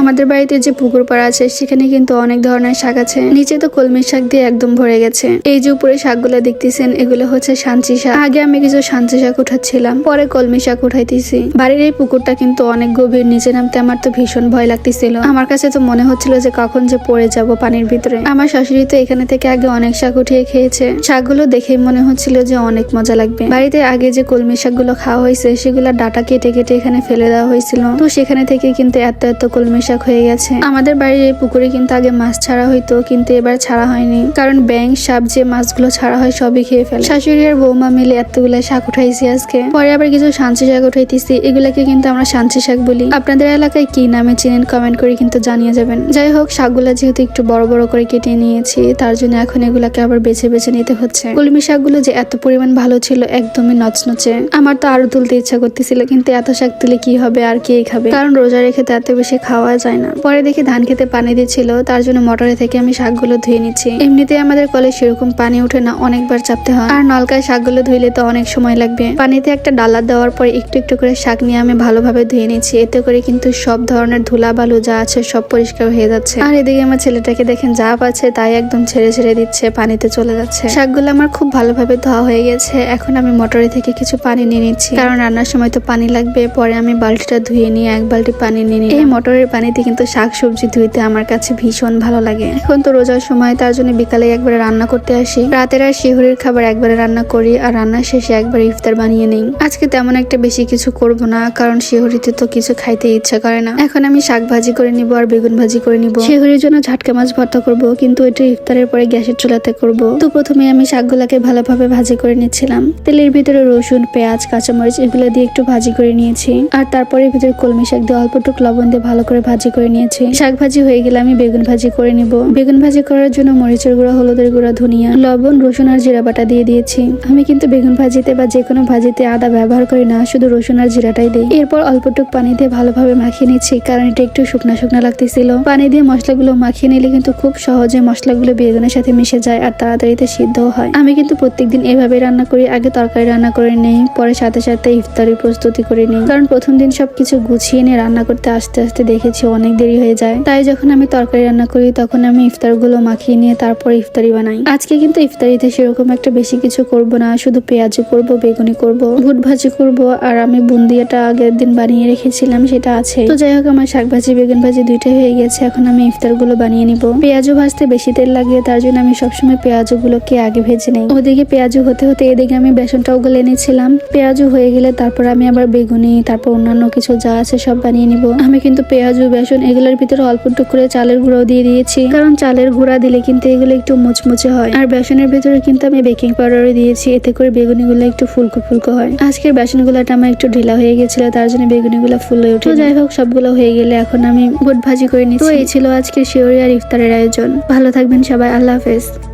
আমাদের বাড়িতে যে পুকুর পাড়া আছে সেখানে কিন্তু অনেক ধরনের শাক আছে। নিচে তো কলমি শাক দিয়ে একদম ভরে গেছে। এই যে উপরে শাকগুলো দেখতেছেন এগুলো হচ্ছে সাঞ্চি শাক। আগে আমি কিছু সাঞ্চি শাক উঠাচ্ছিলাম, পরে কলমি শাক উঠাইতেছি। বাড়ির এই পুকুরটা কিন্তু অনেক গভীর, নিচে নামতে আমার তো ভীষণ ভয় লাগতেছিল। আমার কাছে তো মনে হচ্ছিল যে কখন যে পড়ে যাব পানির ভিতরে। আমার শাশুড়ি তো এখানে থেকে আগে অনেক শাক উঠিয়ে খেয়েছে। শাকগুলো দেখেই মনে হচ্ছিল যে অনেক মজা লাগবে। বাড়িতে আগে যে কলমি শাকগুলো খাওয়া হয়েছে সেগুলো ডাটা কেটে কেটে এখানে ফেলে দেওয়া হয়েছিল, তো সেখানে থেকে কিন্তু এত এত কলমি শাক হয়ে গেছে। আমাদের বাড়ির এই পুকুরে কিন্তু আগে মাছ ছাড়া হইতো, কিন্তু এবার ছাড়া হয়নি, কারণ ব্যাঙ সাপ যে মাছগুলো ছাড়া হয় সবই খেয়ে ফেলে। শাশুড়ি আর বৌমা মিলে এতগুলা শাক উঠাইছি আজকে। পরে আবার কিছু সাঞ্চি শাক উঠাইতেছি, এগুলাকে কিন্তু আমরা সাঞ্চি শাক বলি। আপনাদের এলাকায় কি নামে চিনেন কমেন্ট করে কিন্তু জানিয়ে যাবেন। যাই হোক, শাকগুলা যেহেতু একটু বড় বড় করে কেটে নিয়েছি, তার জন্য এখন এগুলাকে আবার বেছে বেছে নিতে হচ্ছে। কলমি শাকগুলো যে এত পরিমাণ ভালো ছিল, একদমই নচনচে। আমার তো আরো তুলতে ইচ্ছা করতেছিল, কিন্তু এত শাক তুলে কি হবে, আর কে খাবে, কারণ রোজা রেখে তো এত বেশি খাওয়া যায় না। পরে দেখি ধান খেতে পানি দিচ্ছিল, তার জন্য মোটরে থেকে আমি শাকগুলো ধুয়ে নিচ্ছি। এমনিতে আমাদের কলে সেরকম পানি ওঠে না, অনেকবার চাপতে হয়, আর নলকায় শাকগুলো ধুইলে তো অনেক সময় লাগবে। পানিতে একটা ডালা দেওয়ার পর একটু একটু করে শাক নিয়ে আমি ভালোভাবে ধুয়ে নিচ্ছি। এতে করে কিন্তু সব ধরনের ধুলা বালু যা আছে সব পরিষ্কার হয়ে যাচ্ছে। আর এদিকে আমার ছেলেটাকে দেখেন যা পাচ্ছে তাই একদম ছেড়ে ছেড়ে দিচ্ছে, পানিতে চলে যাচ্ছে। শাকগুলো আমার খুব ভালোভাবে ধোয়া হয়ে গেছে। এখন আমি মোটরে থেকে কিছু পানি নিয়ে নিচ্ছি, কারণ রান্নার সময় তো পানি লাগবে। পরে আমি বালতিটা ধুয়ে নিয়ে এক বালতি পানি নিয়ে নিই। এই মোটরের পানিতে কিন্তু শাক সবজি ধুইতে আমার কাছে ভীষণ ভালো লাগে। এখন তো রোজার সময়, তার জন্য বিকালে একবারে রান্না করতে আসি, রাতের আর শিহুরের খাবার একবারে রান্না করি, আর রান্নার শেষে একবার ইফতার বানিয়ে নেই। আজকে তেমন একটা বেশি কিছু করব না, কারণ শিহুরিতে তো কিছু খাইতে ইচ্ছা করে না। এখন আমি শাক ভাজি করে নিব আর বেগুন ভাজি করে নিব। শিহুরির জন্য ঝাটকা মাছ ভর্তা করব, কিন্তু এটা ইফতারের পরে গ্যাসের চুলাতে করব। তো প্রথমে আমি শাকগুলাকে ভালোভাবে ভাজি করে নিচ্ছিলাম। তেলের ভিতরে রসুন, পেঁয়াজ, কাঁচামরিচ এগুলো দিয়ে একটু ভাজি করে নিয়েছি, আর তারপরে ভিতরে কলমি শাক দিয়ে অল্প টুক লবণ দিয়ে ভালো করে ভাজি করে নিয়েছি। শাক ভাজি হয়ে গেলে আমি বেগুন ভাজি করে নিব। বেগুন ভাজি করার জন্য মরিচের গুঁড়া, হলুদের গুঁড়া, ধনিয়া, লবণ, রসুন আর জিরা বাটা দিয়ে দিয়েছি। আমি কিন্তু বেগুন ভাজিতে বা যে কোনো ভাজিতে আদা ব্যবহার করি না, শুধু রসুন আর জিরাটাই দিই। এরপর অল্প টুক পানি দিয়ে ভালোভাবে মাখিয়ে নিচ্ছি, কারণ এটা একটু শুকনা শুকনা লাগতেছিল। পানি দিয়ে মশলাগুলো মাখিয়ে নিলে কিন্তু খুব সহজে মশলাগুলো বেগুনের সাথে মিশে যায় আর তাড়াতাড়িতে সিদ্ধও হয়। আমি কিন্তু প্রত্যেকদিন এভাবে রান্না করি, আগে তরকারি রান্না করে নেই, পরে সাথে সাথে ইফতারি প্রস্তুতি করে নিই, কারণ প্রথম দিন সবকিছু গুছিয়ে নিয়ে রান্না করতে আস্তে আস্তে দেখেছি অনেক দেরি হয়ে যায়। তাই যখন আমি তরকারি রান্না করি তখন আমি ইফতারগুলো মাখিয়ে নিয়ে তারপর ইফতারি বানাই। আজকে কিন্তু ইফতারিতে সেরকম একটা বেশি কিছু করব না, শুধু পেঁয়াজি করব, বেগুনি করব, বুট ভাজি করব, আর আমি বুন্দিয়াটা আগের দিন বানিয়ে রেখেছিলাম সেটা আছে। তো যাই হোক, আমার শাক ভাজি বেগুন ভাজি দুইটাই হয়ে গেছে। এখন আমি ইফতারগুলো বানিয়ে নিব। পেঁয়াজু ভাজতে বেশি তেল লাগে, তার জন্য আমি সবসময় পেঁয়াজুগুলোকে আগে ভেজে নেই। ওদিকে পেঁয়াজু হতে হতে এদিকে আমি বেসনটাও গলে নিয়েছিলাম। পেঁয়াজু হয়ে গেলে তারপর আমি আবার বেগুনি, তারপর অন্যান্য কিছু যা আছে সব বানিয়ে নিব। আমি কিন্তু পেঁয়াজু, বেসন এগুলোর ভিতরে অল্প একটু করে চালের গুঁড়াও দিয়ে দিয়েছি, কারণ চালের গুঁড়া দিলে কিন্তু এগুলো একটু মুচমুচে হয়। আর বেসনের ভিতরে কিন্তু আমি বেকিং পাউডারও দিয়েছি, এতে করে বেগুনিগুলো একটু ফুলকো ফুলকো হয়। আজকের বেসনগুলোটা আমার একটু ঢিলা হয়ে গেছিল, তার জন্য বেগুনিগুলো ফুলে ওঠে। তো যাই হোক, সবগুলো হয়ে গেলে এখন আমি বুট ভাজি করে নিচ্ছি। তো এই ছিল আজকের শিহরি আর ইফতারের আয়োজন। ভালো থাকবেন সবাই, আল্লাহ হাফেজ।